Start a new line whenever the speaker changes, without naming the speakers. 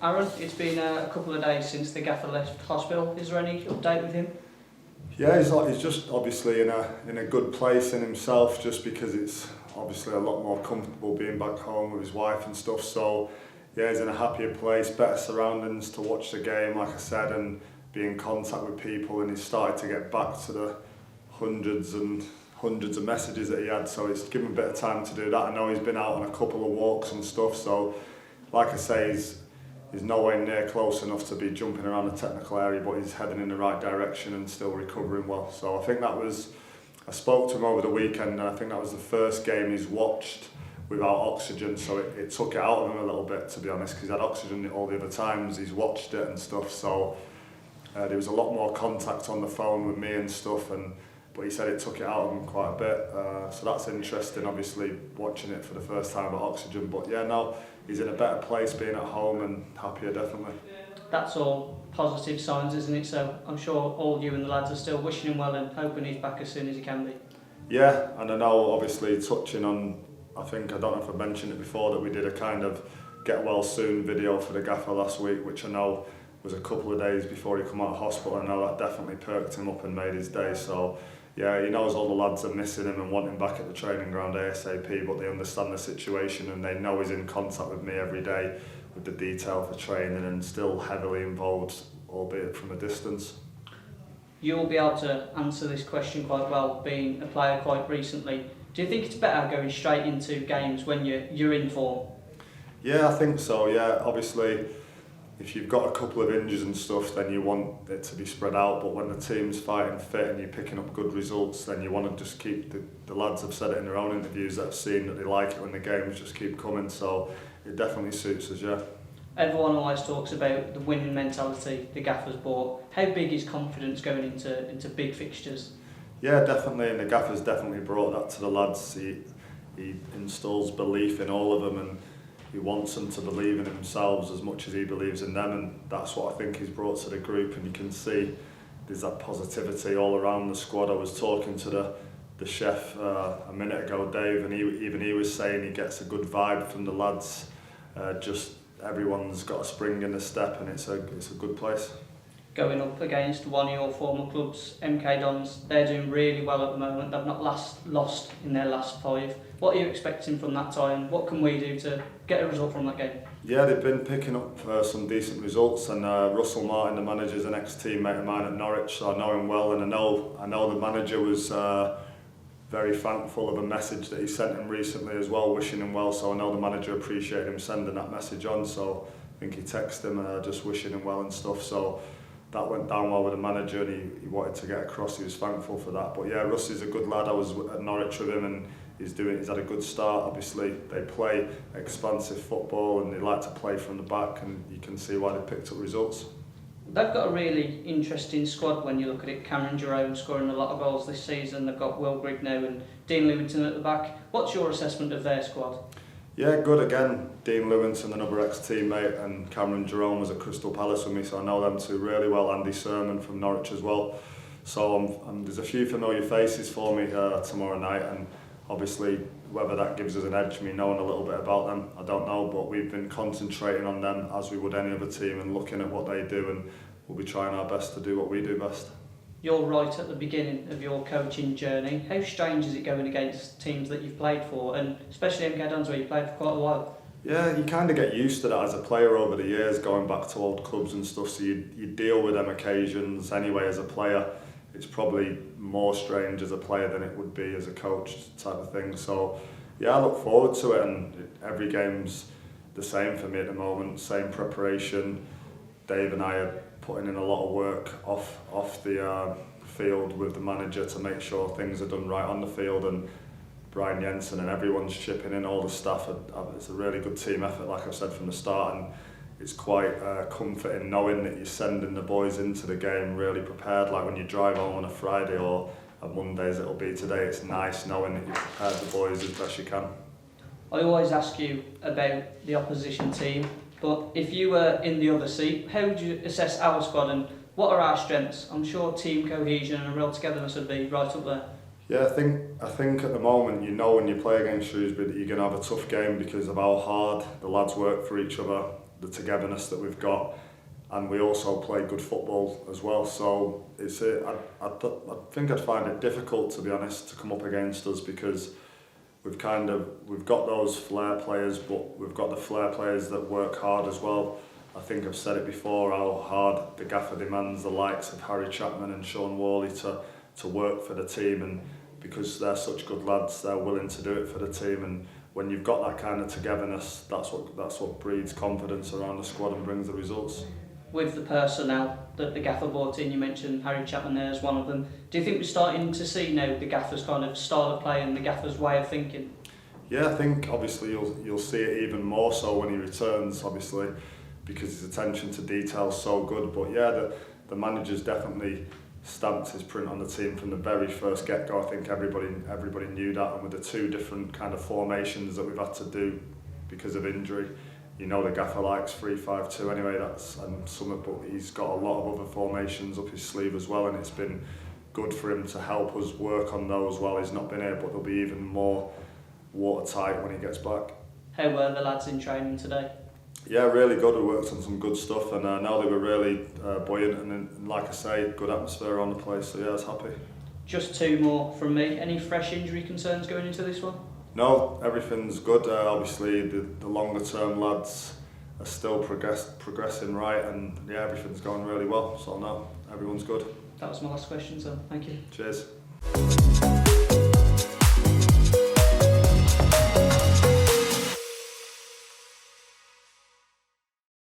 Aaron, it's been a couple of days since the gaffer left hospital. Is there any update with him?
Yeah, he's just obviously in a good place in himself, just because it's obviously a lot more comfortable being back home with his wife and stuff. So yeah, he's in a happier place, better surroundings to watch the game, like I said, and be in contact with people. And he's started to get back to the hundreds of messages that he had. So it's given him a bit of time to do that. I know he's been out on a couple of walks and stuff. So like I say, he's nowhere near close enough to be jumping around the technical area, but he's heading in the right direction and still recovering well. So I think I spoke to him over the weekend, and I think that was the first game he's watched without oxygen, so it took it out of him a little bit, to be honest, because he had oxygen all the other times he's watched it and stuff. So there was a lot more contact on the phone with me and stuff, but he said it took it out of him quite a bit. So that's interesting, obviously, watching it for the first time with oxygen. But yeah, no, he's in a better place being at home and happier, definitely.
That's all positive signs, isn't it? So I'm sure all you and the lads are still wishing him well and hoping he's back as soon as he can be.
Yeah, and I know, obviously, touching on, I don't know if I mentioned it before, that we did a kind of get well soon video for the gaffer last week, which I know was a couple of days before he come out of hospital. I know that definitely perked him up and made his day. So yeah, he knows all the lads are missing him and want him back at the training ground ASAP, but they understand the situation and they know he's in contact with me every day with the detail for training and still heavily involved, albeit from a distance.
You'll be able to answer this question quite well, being a player quite recently. Do you think it's better going straight into games when you're in form?
Yeah, I think so. Yeah, obviously, if you've got a couple of injuries and stuff, then you want it to be spread out. But when the team's fighting fit and you're picking up good results, then you want to just keep the lads have said it in their own interviews that I've seen, that they like it when the games just keep coming. So it definitely suits us, yeah.
Everyone always talks about the winning mentality the gaffer's brought. How big is confidence going into big fixtures?
Yeah, definitely, and the gaffer's definitely brought that to the lads. He installs belief in all of them, and he wants them to believe in themselves as much as he believes in them, and that's what I think he's brought to the group. And you can see there's that positivity all around the squad. I was talking to the chef a minute ago, Dave, and he was saying he gets a good vibe from the lads. Just everyone's got a spring in the step, and it's a good place.
Going up against one of your former clubs, MK Dons, they're doing really well at the moment. They've not lost in their last 5. What are you expecting from that tie, and what can we do to get a result from that game? Yeah,
they've been picking up some decent results, and Russell Martin, the manager, is an ex-teammate of mine at Norwich, so I know him well, and I know the manager was very thankful of a message that he sent him recently as well, wishing him well. So I know the manager appreciated him sending that message on. So I think he texted him just wishing him well and stuff. So that went down well with the manager, and he wanted to get across. He was thankful for that. But yeah, Russ is a good lad. I was at Norwich with him, and he's had a good start. Obviously, they play expansive football and they like to play from the back, and you can see why they picked up results.
They've got a really interesting squad when you look at it. Cameron Jerome scoring a lot of goals this season. They've got Wilbraham now and Dean Lewington at the back. What's your assessment of their squad?
Yeah, good again. Dean Lewington, another ex-teammate, and Cameron Jerome was at Crystal Palace with me, so I know them two really well. Andy Sermon from Norwich as well. So there's a few familiar faces for me tomorrow night, and obviously whether that gives us an edge, me knowing a little bit about them, I don't know, but we've been concentrating on them as we would any other team and looking at what they do, and we'll be trying our best to do what we do best.
You're right at the beginning of your coaching journey. How strange is it going against teams that you've played for, and especially MK Dons where you played for quite a while?
Yeah, you kind of get used to that as a player over the years, going back to old clubs and stuff, so you deal with them occasions anyway as a player. It's probably more strange as a player than it would be as a coach type of thing. So yeah, I look forward to it, and every game's the same for me at the moment, same preparation. Dave and I are putting in a lot of work off the field with the manager to make sure things are done right on the field, and Brian Jensen and everyone's chipping in, all the staff. It's a really good team effort, like I've said from the start, and it's quite comforting knowing that you're sending the boys into the game really prepared. Like when you drive home on a Friday or on Mondays it'll be today, it's nice knowing that you've prepared the boys as best you can.
I always ask you about the opposition team, but if you were in the other seat, how would you assess our squad and what are our strengths? I'm sure team cohesion and real togetherness would be right up there.
Yeah, I think at the moment, when you play against Shrewsbury that you're going to have a tough game because of how hard the lads work for each other. the togetherness that we've got, and we also play good football as well. So I think I'd find it difficult, to be honest, to come up against us, because we've got those flair players, but we've got the flair players that work hard as well. I think I've said it before, how hard the gaffer demands the likes of Harry Chapman and Sean Worley to work for the team, and because they're such good lads, they're willing to do it for the team. And when you've got that kind of togetherness, that's what breeds confidence around the squad and brings the results.
With the personnel that the gaffer brought in, you mentioned Harry Chapman there as one of them. Do you think we're starting to see now the gaffer's kind of style of play and the gaffer's way of thinking?
Yeah, I think obviously you'll see it even more so when he returns, obviously, because his attention to detail is so good. But yeah, the manager's definitely stamped his print on the team from the very first get-go. I think everybody knew that, and with the two different kind of formations that we've had to do because of injury, you know the gaffer likes 3-5-2 anyway, but he's got a lot of other formations up his sleeve as well, and it's been good for him to help us work on those while he's not been here, but they'll be even more watertight when he gets back.
How were the lads in training today?
Yeah, really good. We worked on some good stuff, and I know they were really buoyant, and like I say, good atmosphere around the place, so yeah, I was happy.
Just two more from me. Any fresh injury concerns going into this one?
No, everything's good. Obviously, the longer term lads are still progressing right, and yeah, everything's going really well. So no, everyone's good.
That was my last question, so thank you.
Cheers.